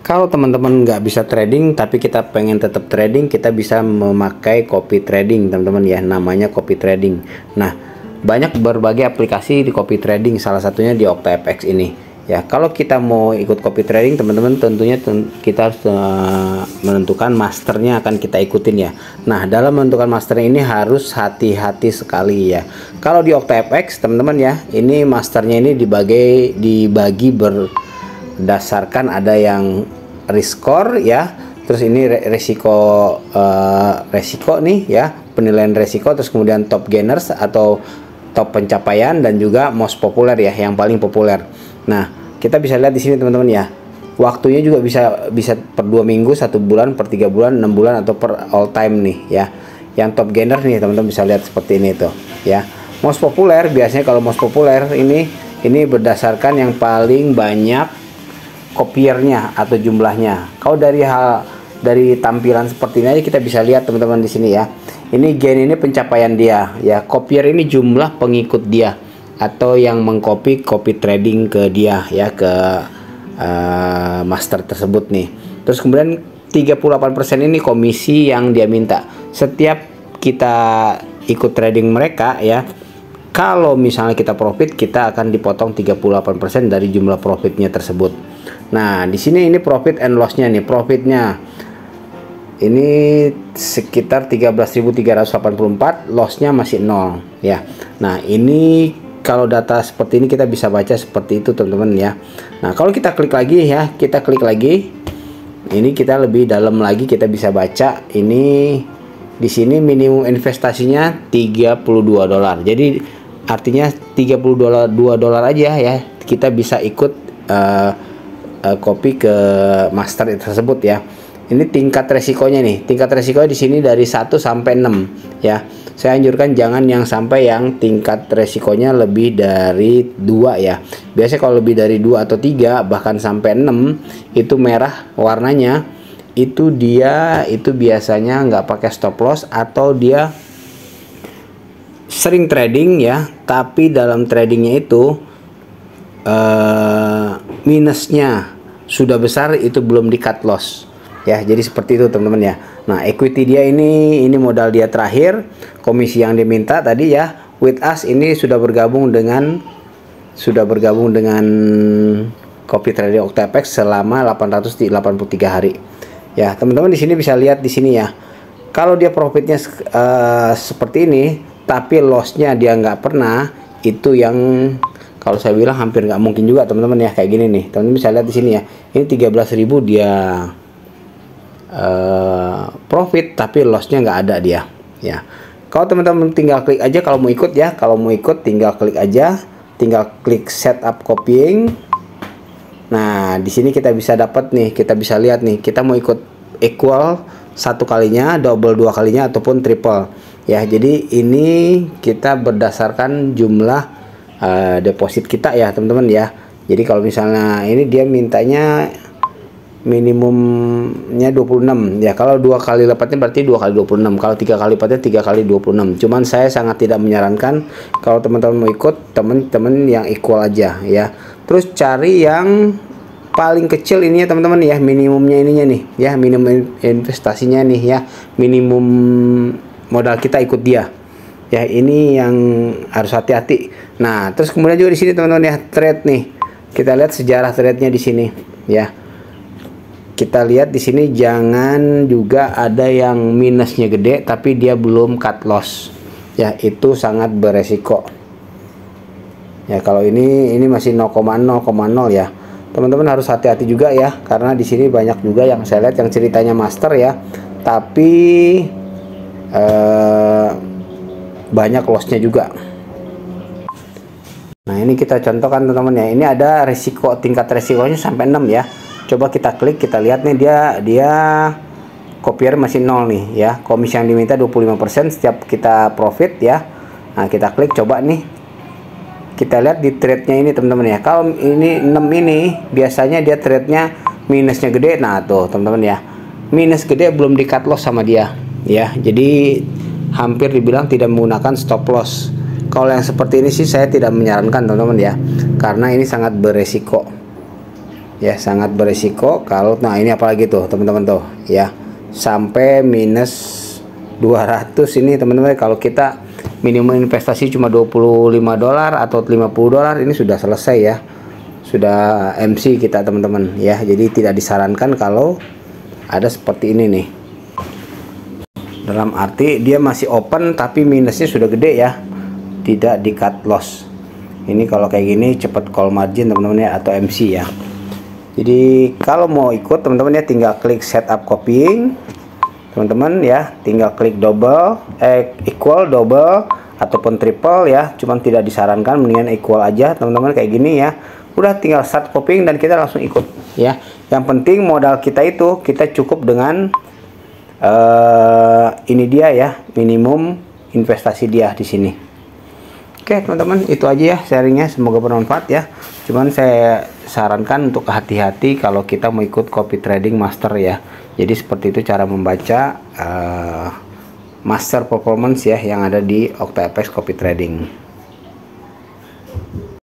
Kalau teman-teman nggak bisa trading tapi kita pengen tetap trading, kita bisa memakai copy trading teman-teman ya, namanya copy trading. Nah, banyak berbagai aplikasi di copy trading, salah satunya di OctaFX ini ya. Kalau kita mau ikut copy trading teman-teman, tentunya kita harus menentukan masternya akan kita ikutin ya. Nah, dalam menentukan master ini harus hati-hati sekali ya. Kalau di OctaFX teman-teman ya, ini masternya ini dibagi berdasarkan ada yang risk score ya, terus ini resiko nih ya, penilaian resiko, terus kemudian top gainers atau top pencapaian, dan juga most populer ya, yang paling populer. Nah, kita bisa lihat di sini teman-teman ya, waktunya juga bisa per 2 minggu, 1 bulan, per 3 bulan, 6 bulan, atau per all time nih ya. Yang top gainer nih teman-teman bisa lihat seperti ini tuh ya. Most populer biasanya, kalau most populer ini berdasarkan yang paling banyak kopiernya atau jumlahnya. Kalau dari tampilan seperti ini aja kita bisa lihat teman-teman di sini ya. Ini gain, ini pencapaian dia ya. Kopier ini jumlah pengikut dia atau yang mengcopy trading ke dia ya, ke master tersebut nih. Terus kemudian 38% ini komisi yang dia minta. Setiap kita ikut trading mereka ya, kalau misalnya kita profit, kita akan dipotong 38% dari jumlah profitnya tersebut. Nah, di sini ini profit and loss-nya nih. Profitnya ini sekitar 13.384, loss-nya masih 0 ya. Nah, ini kalau data seperti ini kita bisa baca seperti itu teman-teman ya. Nah, kalau kita klik lagi ya, kita klik lagi. Ini kita lebih dalam lagi, kita bisa baca ini di sini minimum investasinya $32. Jadi artinya $32 aja ya, kita bisa ikut copy ke master tersebut ya. Ini tingkat resikonya nih. Tingkat resikonya di sini dari 1 sampai 6 ya. Saya anjurkan jangan yang sampai yang tingkat resikonya lebih dari 2 ya. Biasanya kalau lebih dari 2 atau 3 bahkan sampai 6 itu merah warnanya, itu dia itu biasanya nggak pakai stop loss, atau dia sering trading ya, tapi dalam tradingnya itu minusnya sudah besar, itu belum di cut loss ya. Jadi seperti itu teman-teman ya. Nah, equity dia ini modal dia terakhir, komisi yang diminta tadi ya. With us ini sudah bergabung dengan copy trading OctaFX selama 883 hari ya. Teman-teman di sini bisa lihat di sini ya, kalau dia profitnya seperti ini tapi lossnya dia nggak pernah, itu yang kalau saya bilang hampir nggak mungkin juga teman-teman ya. Kayak gini nih teman-teman bisa lihat di sini ya, ini 13.000 dia profit tapi lossnya nggak ada dia ya. Kalau teman-teman tinggal klik aja kalau mau ikut ya, kalau mau ikut tinggal klik aja, tinggal klik setup copying. Nah, di sini kita bisa dapat nih, kita bisa lihat nih, kita mau ikut equal 1 kalinya, double 2 kalinya, ataupun triple ya. Jadi ini kita berdasarkan jumlah deposit kita ya teman-teman ya. Jadi kalau misalnya ini dia mintanya minimumnya 26 ya. Kalau 2 kali lipatnya berarti 2 kali 26. Kalau 3 kali lipatnya 3 kali 26. Cuman saya sangat tidak menyarankan kalau teman-teman mau ikut, teman-teman yang equal aja ya. Terus cari yang paling kecil ini ya teman-teman ya, minimumnya ininya nih ya, minimum investasinya nih ya, minimum modal kita ikut dia ya. Ini yang harus hati-hati. Nah, terus kemudian juga di sini teman-teman ya, trade nih. Kita lihat sejarah trade-nya di sini ya. Kita lihat di sini jangan juga ada yang minusnya gede tapi dia belum cut loss ya, itu sangat beresiko ya. Kalau ini masih 0,0,0 ya. Teman-teman harus hati-hati juga ya, karena di sini banyak juga yang saya lihat yang ceritanya master ya, tapi banyak lossnya juga. Nah, ini kita contohkan teman-teman ya. Ini ada risiko, tingkat resikonya sampai 6 ya. Coba kita klik, kita lihat nih dia kopier masih 0 nih ya. Komisi yang diminta 25% setiap kita profit ya. Nah, kita klik coba nih. Kita lihat di trade-nya ini teman-teman ya. Kalau ini 6 ini biasanya dia trade-nya minusnya gede. Nah, tuh teman-teman ya. Minus gede belum di cut loss sama dia ya. Jadi hampir dibilang tidak menggunakan stop loss. Kalau yang seperti ini sih saya tidak menyarankan teman-teman ya, karena ini sangat beresiko ya, sangat berisiko kalau, nah ini apalagi tuh teman-teman tuh ya, sampai minus 200 ini teman-teman. Kalau kita minimum investasi cuma $25 atau $50, ini sudah selesai ya, sudah MC kita teman-teman ya. Jadi tidak disarankan kalau ada seperti ini nih, dalam arti dia masih open tapi minusnya sudah gede ya, tidak di cut loss. Ini kalau kayak gini cepat call margin teman-teman ya, atau MC ya. Jadi kalau mau ikut teman-teman ya, tinggal klik setup copying teman-teman ya, tinggal klik double, equal, double ataupun triple ya, cuman tidak disarankan, mendingan equal aja teman-teman kayak gini ya. Udah tinggal start copying dan kita langsung ikut ya. Yang penting modal kita itu kita cukup dengan ini dia ya, minimum investasi dia di sini. Oke teman-teman, itu aja ya sharingnya, semoga bermanfaat ya. Cuman saya sarankan untuk hati-hati kalau kita mau ikut copy trading master ya. Jadi seperti itu cara membaca master performance ya yang ada di OctaFX copy trading.